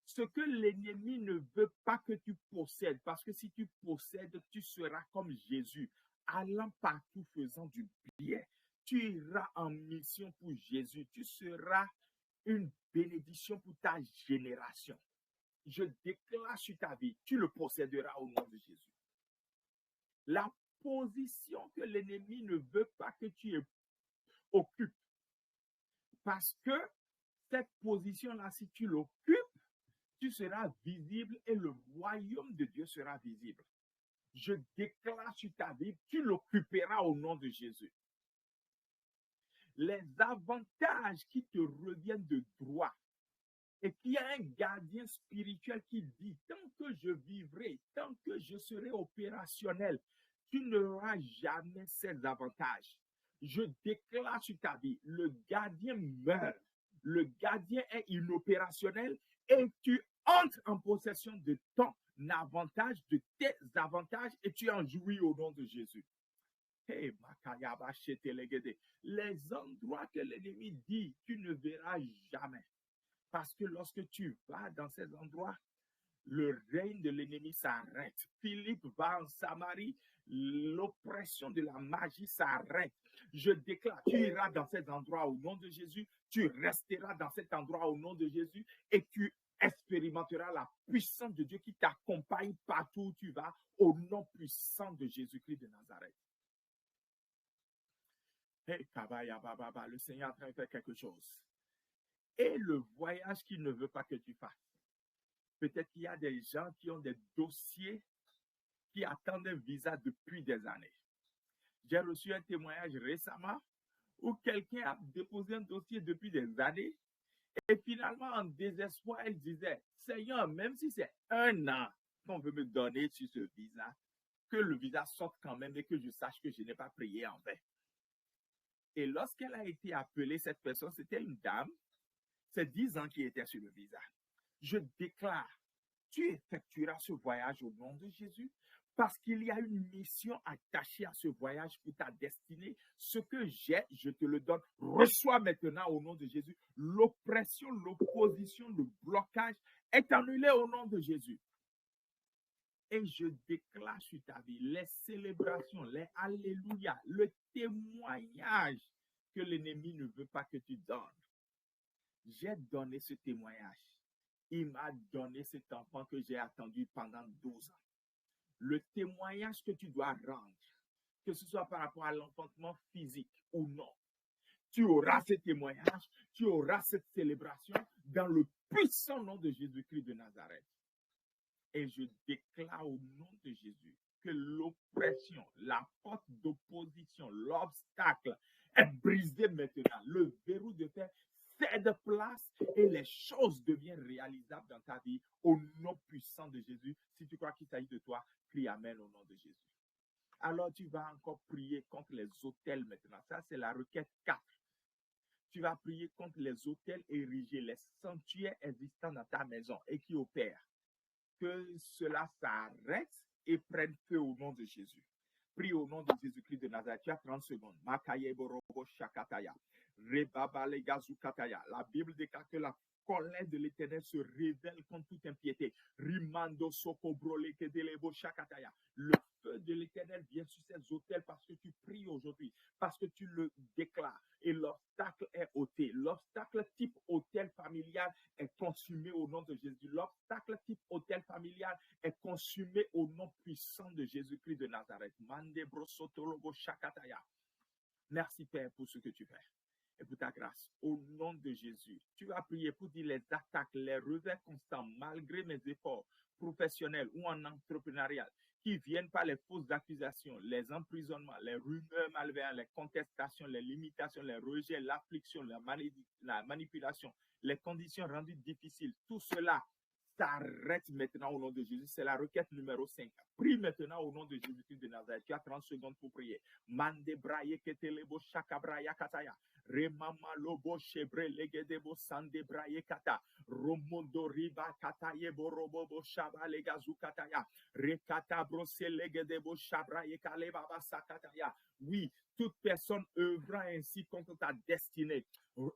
Ce que l'ennemi ne veut pas que tu possèdes, parce que si tu possèdes, tu seras comme Jésus, allant partout faisant du bien. Tu iras en mission pour Jésus. Tu seras une bénédiction pour ta génération. Je déclare sur ta vie, tu le posséderas au nom de Jésus. La position que l'ennemi ne veut pas que tu occupes. Parce que cette position-là, si tu l'occupes, tu seras visible et le royaume de Dieu sera visible. Je déclare sur ta vie, tu l'occuperas au nom de Jésus. Les avantages qui te reviennent de droit et qu'il y a un gardien spirituel qui dit, tant que je vivrai, tant que je serai opérationnel, tu n'auras jamais ces avantages. Je déclare sur ta vie, le gardien meurt, le gardien est inopérationnel et tu entres en possession de ton avantage, de tes avantages et tu en jouis au nom de Jésus. Hey, les endroits que l'ennemi dit, tu ne verras jamais. Parce que lorsque tu vas dans ces endroits, le règne de l'ennemi s'arrête. Philippe va en Samarie, l'oppression de la magie s'arrête. Je déclare, tu iras dans cet endroit au nom de Jésus, tu resteras dans cet endroit au nom de Jésus et tu expérimenteras la puissance de Dieu qui t'accompagne partout où tu vas au nom puissant de Jésus-Christ de Nazareth. Hey, Kabaya Baba, le Seigneur est en train de faire quelque chose. Et le voyage qu'il ne veut pas que tu fasses. Peut-être qu'il y a des gens qui ont des dossiers qui attendent un visa depuis des années. J'ai reçu un témoignage récemment où quelqu'un a déposé un dossier depuis des années et finalement, en désespoir, elle disait, Seigneur, même si c'est 1 an qu'on veut me donner sur ce visa, que le visa sorte quand même et que je sache que je n'ai pas prié en vain. Et lorsqu'elle a été appelée, cette personne, c'était une dame, c'est 10 ans qui était sur le visa. Je déclare, tu effectueras ce voyage au nom de Jésus parce qu'il y a une mission attachée à ce voyage pour ta destinée. Ce que j'ai, je te le donne. Reçois maintenant au nom de Jésus. L'oppression, l'opposition, le blocage est annulé au nom de Jésus. Et je déclare sur ta vie les célébrations, les alléluia, le témoignage que l'ennemi ne veut pas que tu donnes. J'ai donné ce témoignage. Il m'a donné cet enfant que j'ai attendu pendant 12 ans. Le témoignage que tu dois rendre, que ce soit par rapport à l'enfantement physique ou non, tu auras ce témoignage, tu auras cette célébration dans le puissant nom de Jésus-Christ de Nazareth. Et je déclare au nom de Jésus que l'oppression, la porte d'opposition, l'obstacle est brisé maintenant. Le verrou de fer cède place et les choses deviennent réalisables dans ta vie au nom puissant de Jésus. Si tu crois qu'il s'agit de toi, crie Amen au nom de Jésus. Alors tu vas encore prier contre les autels maintenant. Ça, c'est la requête 4. Tu vas prier contre les autels érigés, les sanctuaires existants dans ta maison et qui opèrent. Que cela s'arrête et prenne feu au nom de Jésus. Prie au nom de Jésus-Christ de Nazareth. Tu as 30 secondes. La Bible déclare que la colère de l'Éternel se révèle contre toute impiété. Rimando sokobrole kedelebo shakataya. Le feu de l'Éternel vient sur ces autels parce que tu pries aujourd'hui, parce que tu le déclares. Et l'obstacle est ôté. L'obstacle type autel familial est consumé au nom de Jésus. L'obstacle type autel familial est consumé au nom puissant de Jésus-Christ de Nazareth. Merci Père pour ce que tu fais et pour ta grâce. Au nom de Jésus, tu vas prier pour dire les attaques, les revers constants, malgré mes efforts professionnels ou en entrepreneurial, qui viennent par les fausses accusations, les emprisonnements, les rumeurs malveillantes, les contestations, les limitations, les rejets, l'affliction, la manipulation, les conditions rendues difficiles. Tout cela s'arrête maintenant au nom de Jésus. C'est la requête numéro 5. Prie maintenant au nom de Jésus-Christ de Nazareth. Tu as 30 secondes pour prier. Mande braye ketelebo shakabraya kataya. Remama lobo shebre legedebo sande braye kata. Romondo riba kataye borobobo shaba legazu kataya. Rekata brose legedebo shabraye kale baba sakataya. Oui, toute personne œuvrant ainsi contre ta destinée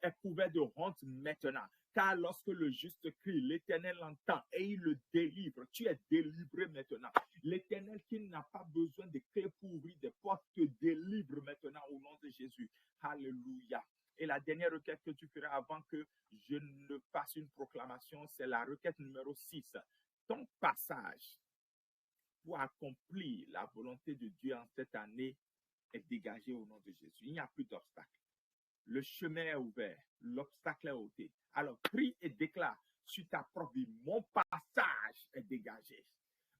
est couverte de honte maintenant. Car lorsque le juste crie, l'Éternel l'entend et il le délivre. Tu es délivré maintenant. L'Éternel qui n'a pas besoin de clés pour ouvrir des portes te délivre maintenant au nom de Jésus. Alléluia. Et la dernière requête que tu feras avant que je ne fasse une proclamation, c'est la requête numéro 6. Ton passage pour accomplir la volonté de Dieu en cette année est dégagé au nom de Jésus. Il n'y a plus d'obstacle. Le chemin est ouvert, l'obstacle est ôté. Alors, prie et déclare sur ta propre vie, mon passage est dégagé.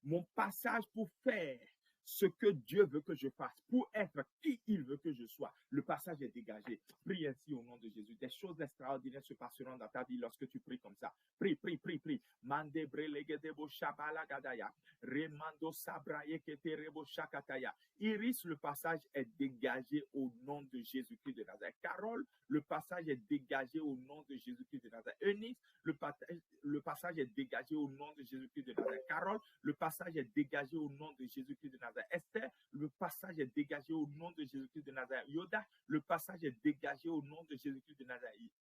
Mon passage pour faire ce que Dieu veut que je fasse, pour être qui il veut que je sois. Le passage est dégagé. Prie ainsi au nom de Jésus. Des choses extraordinaires se passeront dans ta vie lorsque tu pries comme ça. Prie, prie, prie, prie. Mande brelegedebo shabala gadaya. Remando sabraye keterebo shakataya. Iris, le passage est dégagé au nom de Jésus-Christ de Nazareth. Carole, le passage est dégagé au nom de Jésus-Christ de Nazareth. Eunice, le passage est dégagé au nom de Jésus-Christ de Nazareth. Carole, le passage est dégagé au nom de Jésus-Christ de Nazareth. Esther, le passage est dégagé au nom de Jésus-Christ de Nazareth. Yoda, le passage est dégagé au nom de Jésus-Christ de Nazareth.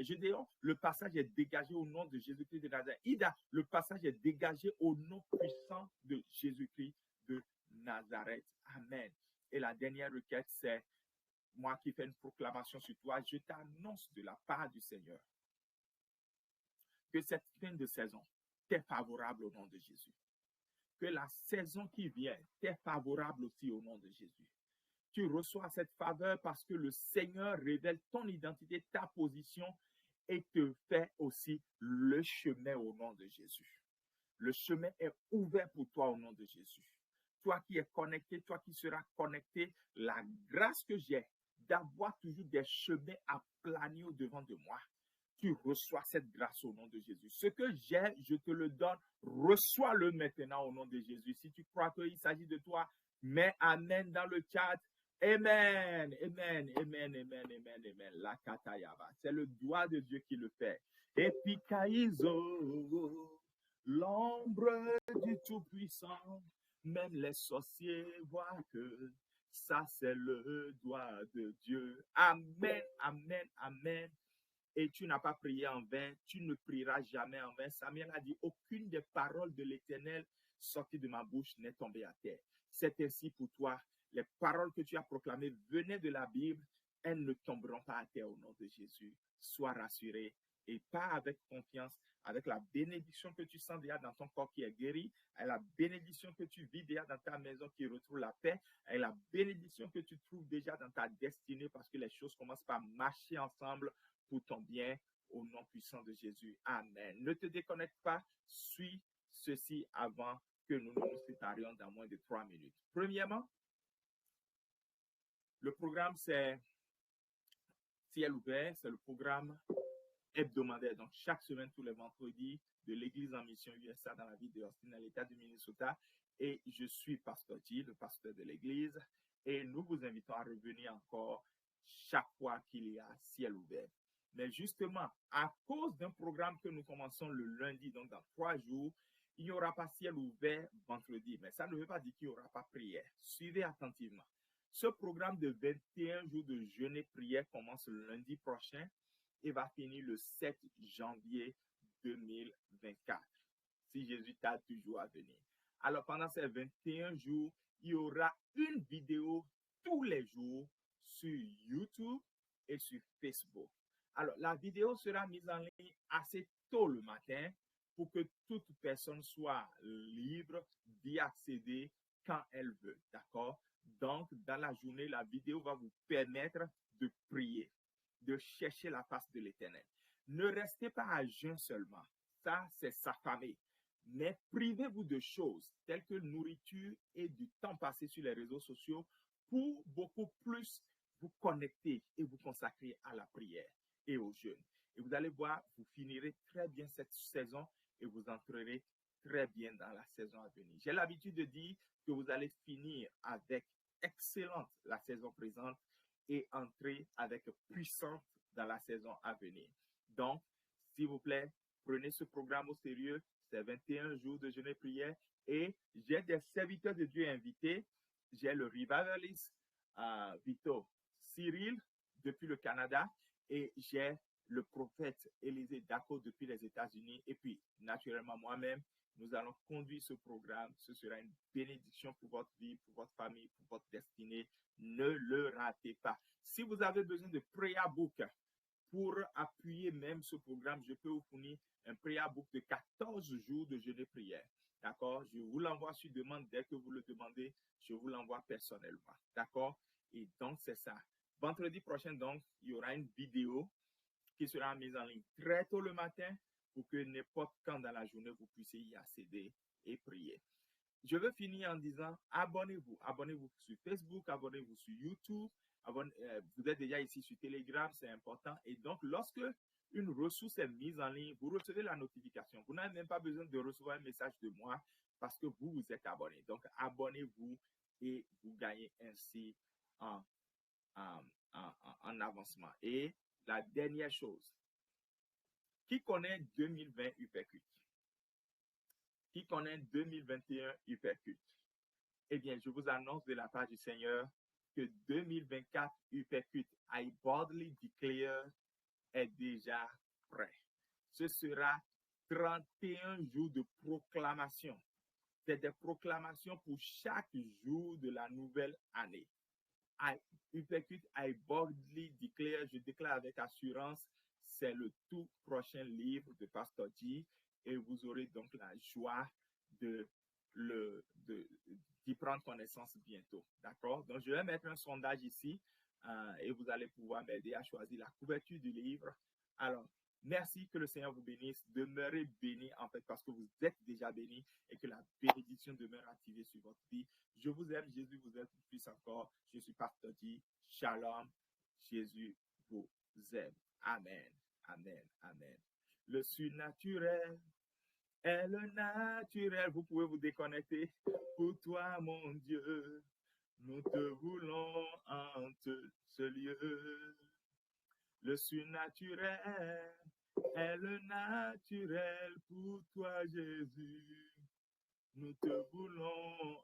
Gédéon, le passage est dégagé au nom de Jésus-Christ de Nazareth. Ida, le passage est dégagé au nom puissant de Jésus-Christ de Nazareth. Amen. Et la dernière requête, c'est moi qui fais une proclamation sur toi. Je t'annonce de la part du Seigneur que cette fin de saison t'est favorable au nom de Jésus. Que la saison qui vient t'est favorable aussi au nom de Jésus. Tu reçois cette faveur parce que le Seigneur révèle ton identité, ta position et te fait aussi le chemin au nom de Jésus. Le chemin est ouvert pour toi au nom de Jésus. Toi qui es connecté, toi qui seras connecté, la grâce que j'ai d'avoir toujours des chemins aplanés au-devant de moi, tu reçois cette grâce au nom de Jésus. Ce que j'ai, je te le donne, reçois-le maintenant au nom de Jésus. Si tu crois qu'il s'agit de toi, mets Amen dans le chat. Amen, amen, amen, amen, amen, amen. La katayaba. C'est le doigt de Dieu qui le fait. Et puis Kaïzo, l'ombre du Tout-Puissant, même les sorciers voient que ça c'est le doigt de Dieu. Amen, amen, amen. Et tu n'as pas prié en vain, tu ne prieras jamais en vain. Samuel a dit, aucune des paroles de l'Éternel sorties de ma bouche n'est tombée à terre. C'est ainsi pour toi. Les paroles que tu as proclamées venaient de la Bible, elles ne tomberont pas à terre au nom de Jésus. Sois rassuré et pas avec confiance, avec la bénédiction que tu sens déjà dans ton corps qui est guéri, avec la bénédiction que tu vis déjà dans ta maison qui retrouve la paix, avec la bénédiction que tu trouves déjà dans ta destinée parce que les choses commencent par marcher ensemble pour ton bien au nom puissant de Jésus. Amen. Ne te déconnecte pas, suis ceci avant que nous nous séparions dans moins de 3 minutes. Premièrement, le programme c'est Ciel ouvert, c'est le programme hebdomadaire. Donc, chaque semaine, tous les vendredis, de l'Église en mission USA dans la ville de Austin, dans l'État du Minnesota. Et je suis Pasteur G, le pasteur de l'Église. Et nous vous invitons à revenir encore chaque fois qu'il y a Ciel ouvert. Mais justement, à cause d'un programme que nous commençons le lundi, donc dans 3 jours, il n'y aura pas Ciel ouvert vendredi. Mais ça ne veut pas dire qu'il n'y aura pas prière. Suivez attentivement. Ce programme de 21 jours de jeûne et prière commence le lundi prochain et va finir le 7 janvier 2024, si Jésus t'a toujours à venir. Alors, pendant ces 21 jours, il y aura une vidéo tous les jours sur YouTube et sur Facebook. Alors, la vidéo sera mise en ligne assez tôt le matin pour que toute personne soit libre d'y accéder quand elle veut, d'accord? Donc, dans la journée, la vidéo va vous permettre de prier, de chercher la face de l'Éternel. Ne restez pas à jeun seulement. Ça, c'est s'affamer. Mais privez-vous de choses telles que nourriture et du temps passé sur les réseaux sociaux pour beaucoup plus vous connecter et vous consacrer à la prière et au jeûne. Et vous allez voir, vous finirez très bien cette saison et vous entrerez très bien dans la saison à venir. J'ai l'habitude de dire que vous allez finir avec excellente la saison présente et entrer avec puissance dans la saison à venir. Donc, s'il vous plaît, prenez ce programme au sérieux. C'est 21 jours de jeûne et prière et j'ai des serviteurs de Dieu invités. J'ai le revivaliste Vito Cyril depuis le Canada et j'ai le prophète Élisée Dako depuis les États-Unis et puis naturellement moi-même. Nous allons conduire ce programme. Ce sera une bénédiction pour votre vie, pour votre famille, pour votre destinée. Ne le ratez pas. Si vous avez besoin de prayer book pour appuyer même ce programme, je peux vous fournir un prayer book de 14 jours de jeûne et prière. D'accord? Je vous l'envoie sur demande. Dès que vous le demandez, je vous l'envoie personnellement. D'accord? Et donc, c'est ça. Vendredi prochain, donc, il y aura une vidéo qui sera mise en ligne très tôt le matin pour que n'importe quand dans la journée, vous puissiez y accéder et prier. Je veux finir en disant, abonnez-vous. Abonnez-vous sur Facebook, abonnez-vous sur YouTube. Vous êtes déjà ici sur Telegram, c'est important. Et donc, lorsque une ressource est mise en ligne, vous recevez la notification. Vous n'avez même pas besoin de recevoir un message de moi parce que vous vous êtes abonné. Donc, abonnez-vous et vous gagnez ainsi en avancement. Et la dernière chose, qui connaît 2020 Uppercut? Qui connaît 2021 Uppercut? Eh bien, je vous annonce de la part du Seigneur que 2024 Uppercut, I boldly declare est déjà prêt. Ce sera 31 jours de proclamation. C'est des proclamations pour chaque jour de la nouvelle année. I boldly declare, je déclare avec assurance, c'est le tout prochain livre de Pasteur G et vous aurez donc la joie d'y prendre connaissance bientôt. D'accord? Donc, je vais mettre un sondage ici et vous allez pouvoir m'aider à choisir la couverture du livre. Alors, merci, que le Seigneur vous bénisse. Demeurez bénis, en fait, parce que vous êtes déjà bénis et que la bénédiction demeure activée sur votre vie. Je vous aime, Jésus vous aime plus encore. Je suis Pasteur G. Shalom, Jésus vous aime. Amen, amen, amen. Le surnaturel est le naturel. Vous pouvez vous déconnecter. Pour toi, mon Dieu, nous te voulons en ce lieu. Le surnaturel est le naturel pour toi, Jésus. Nous te voulons